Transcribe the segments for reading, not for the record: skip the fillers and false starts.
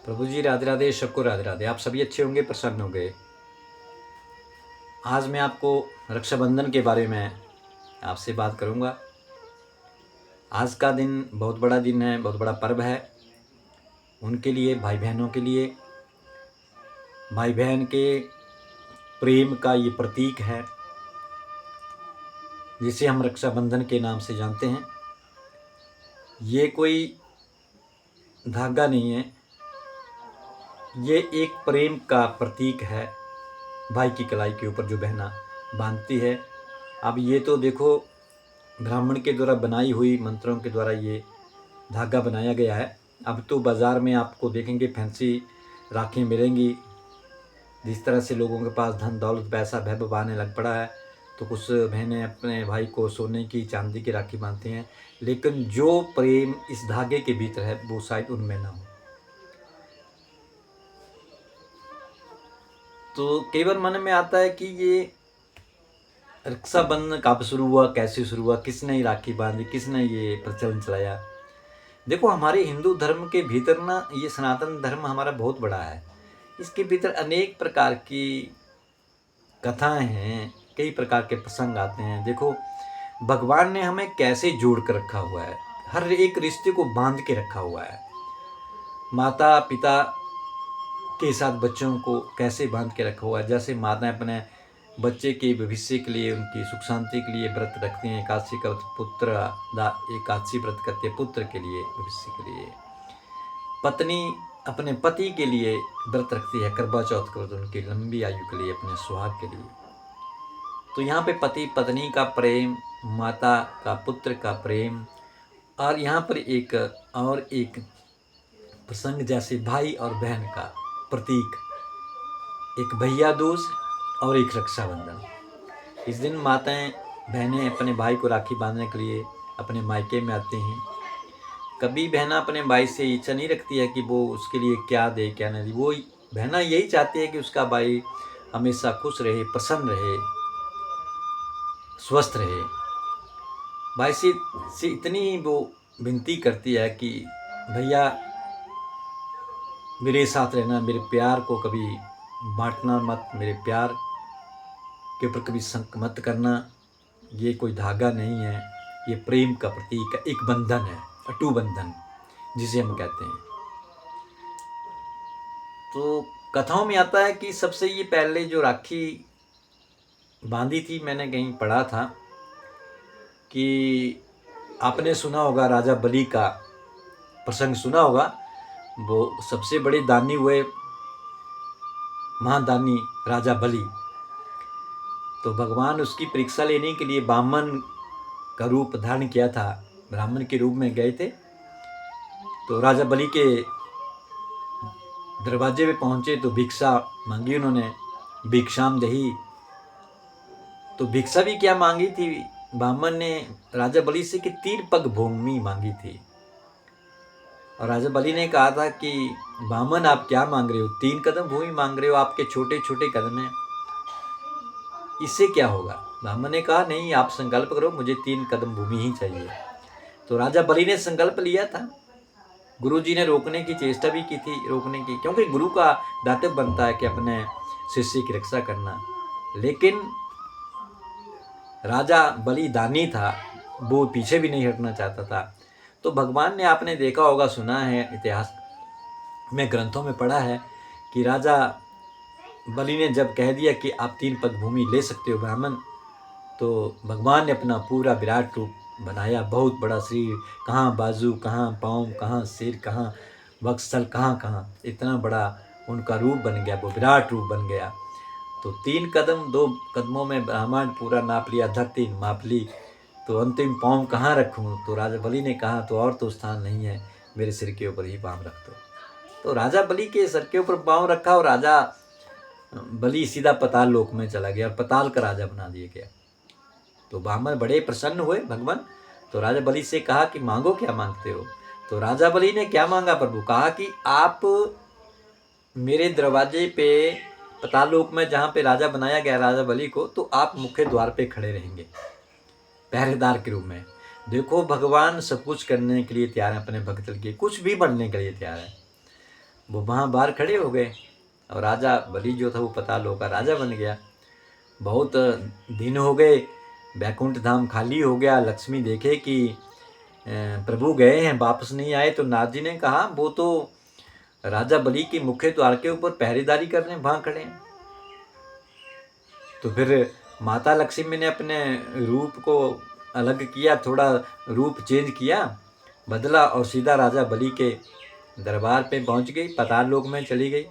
प्रभु जी राधे राधे, सबको राधे राधे। आप सभी अच्छे होंगे, प्रसन्न हो गए। आज मैं आपको रक्षाबंधन के बारे में आपसे बात करूंगा। आज का दिन बहुत बड़ा दिन है, बहुत बड़ा पर्व है उनके लिए, भाई बहनों के लिए। भाई बहन के प्रेम का ये प्रतीक है जिसे हम रक्षाबंधन के नाम से जानते हैं। ये कोई धागा नहीं है, ये एक प्रेम का प्रतीक है। भाई की कलाई के ऊपर जो बहना बांधती है। अब ये तो देखो ब्राह्मण के द्वारा बनाई हुई मंत्रों के द्वारा ये धागा बनाया गया है। अब तो बाज़ार में आपको देखेंगे फैंसी राखी मिलेंगी। जिस तरह से लोगों के पास धन दौलत पैसा वैभव आने लग पड़ा है, तो कुछ बहनें अपने भाई को सोने की चांदी की राखी बांधती हैं, लेकिन जो प्रेम इस धागे के भीतर है वो शायद उनमें ना हो। तो कई बार मन में आता है कि ये रक्षाबंधन कब शुरू हुआ, कैसे शुरू हुआ, किसने राखी बांधी, किसने ये प्रचलन चलाया। देखो हमारे हिंदू धर्म के भीतर ना, ये सनातन धर्म हमारा बहुत बड़ा है। इसके भीतर अनेक प्रकार की कथाएं हैं, कई प्रकार के प्रसंग आते हैं। देखो भगवान ने हमें कैसे जोड़ कर रखा हुआ है, हर एक रिश्ते को बांध के रखा हुआ है। माता पिता के साथ बच्चों को कैसे बांध के रखा हुआ है। जैसे माताएं अपने बच्चे के भविष्य के लिए, उनकी सुख शांति के लिए व्रत रखती हैं। एकादशी का पुत्र एकादशी व्रत करते हैं पुत्र के लिए, भविष्य के लिए। पत्नी अपने पति के लिए व्रत रखती है, करवा चौथ का व्रत उनकी लंबी आयु के लिए, अपने सुहाग के लिए। तो यहाँ पे पति पत्नी का प्रेम, माता का पुत्र का प्रेम, और यहाँ पर एक प्रसंग जैसे भाई और बहन का प्रतीक, एक भैया दूज और एक रक्षाबंधन। इस दिन माताएं बहनें अपने भाई को राखी बांधने के लिए अपने मायके में आती हैं। कभी बहना अपने भाई से इच्छा नहीं रखती है कि वो उसके लिए क्या दे क्या नहीं दे। वो बहना यही चाहती है कि उसका भाई हमेशा खुश रहे, प्रसन्न रहे, स्वस्थ रहे। भाई से इतनी वो विनती करती है कि भैया मेरे साथ रहना, मेरे प्यार को कभी बांटना मत, मेरे प्यार के ऊपर कभी शंक मत करना। ये कोई धागा नहीं है, ये प्रेम का प्रतीक है, एक बंधन है, अटू बंधन जिसे हम कहते हैं। तो कथाओं में आता है कि सबसे ये पहले जो राखी बांधी थी, मैंने कहीं पढ़ा था कि आपने सुना होगा, राजा बलि का प्रसंग सुना होगा। वो सबसे बड़े दानी हुए, महादानी राजा बलि। तो भगवान उसकी परीक्षा लेने के लिए ब्राह्मण का रूप धारण किया था, ब्राह्मण के रूप में गए थे। तो राजा बलि के दरवाजे पे पहुंचे तो भिक्षा मांगी उन्होंने, भिक्षाम दही। तो भिक्षा भी क्या मांगी थी ब्राह्मण ने राजा बलि से, कि 3 पग भूमि मांगी थी। और राजा बलि ने कहा था कि ब्राह्मण आप क्या मांग रहे हो, 3 कदम भूमि मांग रहे हो, आपके छोटे छोटे कदम हैं, इससे क्या होगा। ब्राह्मण ने कहा नहीं, आप संकल्प करो, मुझे 3 कदम भूमि ही चाहिए। तो राजा बलि ने संकल्प लिया था। गुरु जी ने रोकने की चेष्टा भी की थी, रोकने की, क्योंकि गुरु का दायित्व बनता है कि अपने शिष्य की रक्षा करना। लेकिन राजा बलि दानी था, वो पीछे भी नहीं हटना चाहता था। तो भगवान ने, आपने देखा होगा, सुना है, इतिहास में ग्रंथों में पढ़ा है कि राजा बलि ने जब कह दिया कि आप 3 पग भूमि ले सकते हो ब्राह्मण, तो भगवान ने अपना पूरा विराट रूप बनाया, बहुत बड़ा शरीर, कहाँ बाजू, कहाँ पाँव, कहाँ सिर, कहाँ वक्षस्थल, कहाँ, इतना बड़ा उनका रूप बन गया, वो विराट रूप बन गया। तो 3 कदम, 2 कदमों में ब्राह्मण पूरा नाप लिया, धरती माप ली, तो अंतिम पाँव कहाँ रखूँ। तो राजा बलि ने कहा तो और तो स्थान नहीं है, मेरे सिर के ऊपर ही पाँव रख दो। तो राजा बलि के सिर के ऊपर पाँव रखा और राजा बलि सीधा पताल लोक में चला गया और पताल का राजा बना दिया गया। तो ब्राह्मण बड़े प्रसन्न हुए भगवान। तो राजा बलि से कहा कि मांगो, क्या मांगते हो। तो राजा बलि ने क्या मांगा प्रभु, कहा कि आप मेरे दरवाजे पे पताल लोक में, जहाँ पे राजा बनाया गया राजा बलि को, तो आप मुख्य द्वार पे खड़े रहेंगे पहरेदार के रूप में। देखो भगवान सब कुछ करने के लिए तैयार है, अपने भक्त के कुछ भी बनने के लिए तैयार है। वो वहाँ बाहर खड़े हो गए और राजा बलि जो था वो पाताल लोक का राजा बन गया। बहुत दिन हो गए, बैकुंठ धाम खाली हो गया। लक्ष्मी देखे कि प्रभु गए हैं, वापस नहीं आए, तो नारद जी ने कहा वो तो राजा बलि के मुख्य द्वार के ऊपर पहरेदारी कर रहे हैं, वहाँ खड़े हैं। तो फिर माता लक्ष्मी ने अपने रूप को अलग किया, थोड़ा रूप चेंज किया, बदला और सीधा राजा बलि के दरबार पे पहुंच गई, पाताल लोक में चली गई।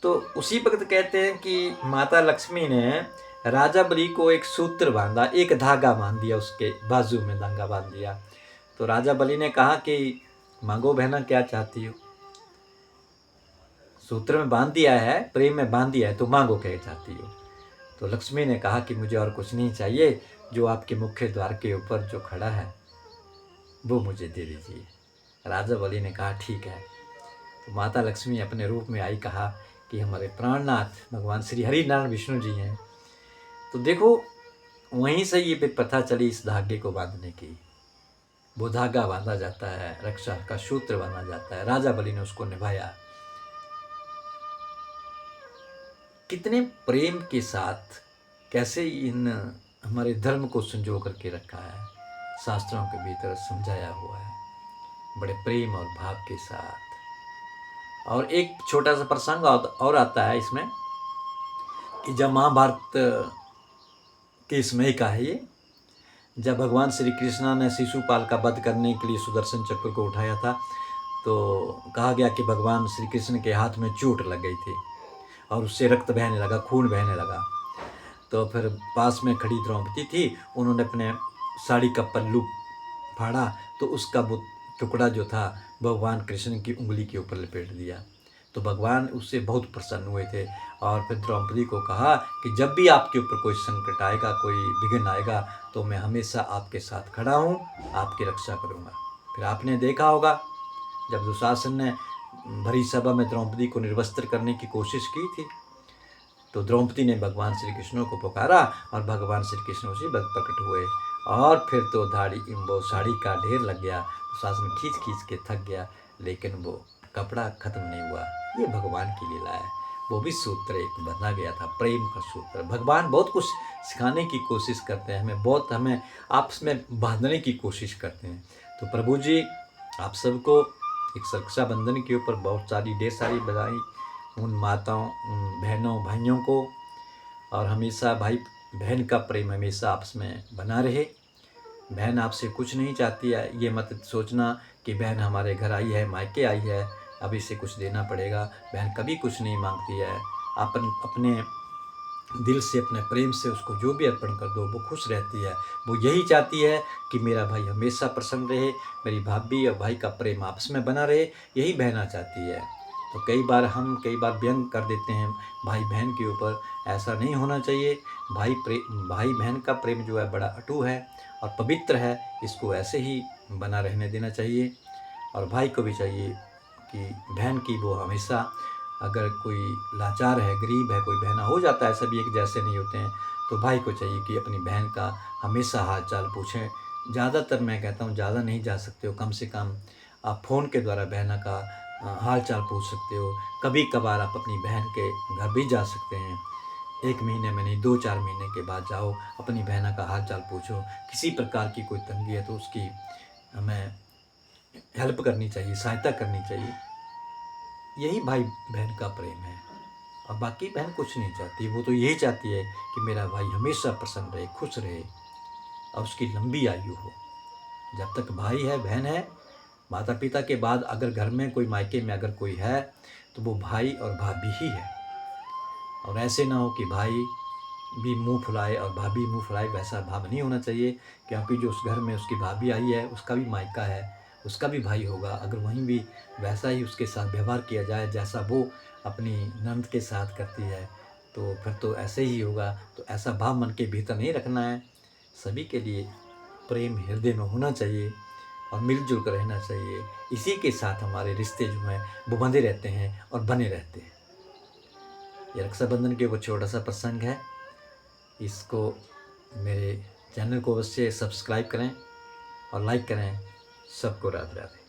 तो उसी वक्त कहते हैं कि माता लक्ष्मी ने राजा बलि को एक सूत्र बांधा, एक धागा बांध दिया, उसके बाजू में धागा बांध दिया। तो राजा बलि ने कहा कि मांगो बहना, क्या चाहती हो? सूत्र में बांध दिया है, प्रेम में बांध दिया है, तो मांगो क्या चाहती हो? तो लक्ष्मी ने कहा कि मुझे और कुछ नहीं चाहिए, जो आपके मुख्य द्वार के ऊपर जो खड़ा है वो मुझे दे दीजिए। राजा बलि ने कहा ठीक है। तो माता लक्ष्मी अपने रूप में आई, कहा कि हमारे प्राणनाथ भगवान श्री हरि नारायण विष्णु जी हैं। तो देखो वहीं से ये प्रथा चली इस धागे को बांधने की। वो धागा बांधा जाता है, रक्षा का सूत्र बांधा जाता है। राजा बलि ने उसको निभाया। कितने प्रेम के साथ कैसे इन हमारे धर्म को संजो करके रखा है, शास्त्रों के भीतर समझाया हुआ है, बड़े प्रेम और भाव के साथ। और एक छोटा सा प्रसंग और आता है इसमें कि जब महाभारत के समय का है ये, जब भगवान श्री कृष्ण ने शिशुपाल का वध करने के लिए सुदर्शन चक्र को उठाया था, तो कहा गया कि भगवान श्री कृष्ण के हाथ में चोट लग गई थी और उससे रक्त बहने लगा, खून बहने लगा। तो फिर पास में खड़ी द्रौपदी थी, उन्होंने अपने साड़ी का पल्लू फाड़ा, तो उसका वो टुकड़ा जो था भगवान कृष्ण की उंगली के ऊपर लपेट दिया। तो भगवान उससे बहुत प्रसन्न हुए थे और फिर द्रौपदी को कहा कि जब भी आपके ऊपर कोई संकट आएगा, कोई विघ्न आएगा, तो मैं हमेशा आपके साथ खड़ा हूँ, आपकी रक्षा करूँगा। फिर आपने देखा होगा जब दुशासन ने भरी सभा में द्रौपदी को निर्वस्त्र करने की कोशिश की थी, तो द्रौपदी ने भगवान श्री कृष्ण को पुकारा और भगवान श्री कृष्ण उसी वक्त प्रकट हुए और फिर तो वो साड़ी का ढेर लग गया। दुशासन खींच खींच के थक गया, लेकिन वो कपड़ा खत्म नहीं हुआ। ये भगवान की लीला है। वो भी सूत्र एक बना गया था, प्रेम का सूत्र। भगवान बहुत कुछ सिखाने की कोशिश करते हैं, हमें आपस में बांधने की कोशिश करते हैं। तो प्रभु जी आप सबको इस रक्षाबंधन के ऊपर बहुत सारी ढेर सारी बधाई, उन माताओं, उन बहनों भाइयों को, और हमेशा भाई बहन का प्रेम हमेशा आपस में बना रहे। बहन आपसे कुछ नहीं चाहती है, ये मत सोचना कि बहन हमारे घर आई है, मायके आई है, अब इसे कुछ देना पड़ेगा। बहन कभी कुछ नहीं मांगती है। अपने दिल से, अपने प्रेम से उसको जो भी अर्पण कर दो, वो खुश रहती है। वो यही चाहती है कि मेरा भाई हमेशा प्रसन्न रहे, मेरी भाभी और भाई का प्रेम आपस में बना रहे, यही बहना चाहती है। तो कई बार व्यंग कर देते हैं भाई बहन के ऊपर, ऐसा नहीं होना चाहिए। भाई बहन का प्रेम जो है बड़ा अटूट है और पवित्र है, इसको ऐसे ही बना रहने देना चाहिए। और भाई को भी चाहिए कि बहन की वो हमेशा, अगर कोई लाचार है, गरीब है, कोई बहना हो जाता है, सभी एक जैसे नहीं होते हैं, तो भाई को चाहिए कि अपनी बहन का हमेशा हाल चाल पूछें। ज़्यादातर मैं कहता हूँ ज़्यादा नहीं जा सकते हो, कम से कम आप फ़ोन के द्वारा बहना का हाल चाल पूछ सकते हो। कभी कभार आप अपनी बहन के घर भी जा सकते हैं, 1 महीने में नहीं, 2-4 महीने के बाद जाओ, अपनी बहना का हाल चाल पूछो। किसी प्रकार की कोई तंगी है तो उसकी हमें हेल्प करनी चाहिए, सहायता करनी चाहिए। यही भाई बहन का प्रेम है। और बाकी बहन कुछ नहीं चाहती, वो तो यही चाहती है कि मेरा भाई हमेशा प्रसन्न रहे, खुश रहे और उसकी लंबी आयु हो। जब तक भाई है, बहन है, माता पिता के बाद अगर घर में कोई, मायके में अगर कोई है, तो वो भाई और भाभी ही है। और ऐसे ना हो कि भाई भी मुंह फुलाए और भाभी मुंह फुलाए, वैसा भाव नहीं होना चाहिए। क्योंकि जो उस घर में उसकी भाभी आई है, उसका भी मायका है, उसका भी भाई होगा। अगर वहीं भी वैसा ही उसके साथ व्यवहार किया जाए जैसा वो अपनी नंद के साथ करती है, तो फिर तो ऐसे ही होगा। तो ऐसा भाव मन के भीतर नहीं रखना है। सभी के लिए प्रेम हृदय में होना चाहिए और मिलजुल कर रहना चाहिए। इसी के साथ हमारे रिश्ते जो हैं वो बंधे रहते हैं और बने रहते हैं। ये रक्षाबंधन के वो छोटा सा प्रसंग है। इसको, मेरे चैनल को अवश्य सब्सक्राइब करें और लाइक करें। सबको राधे राधे।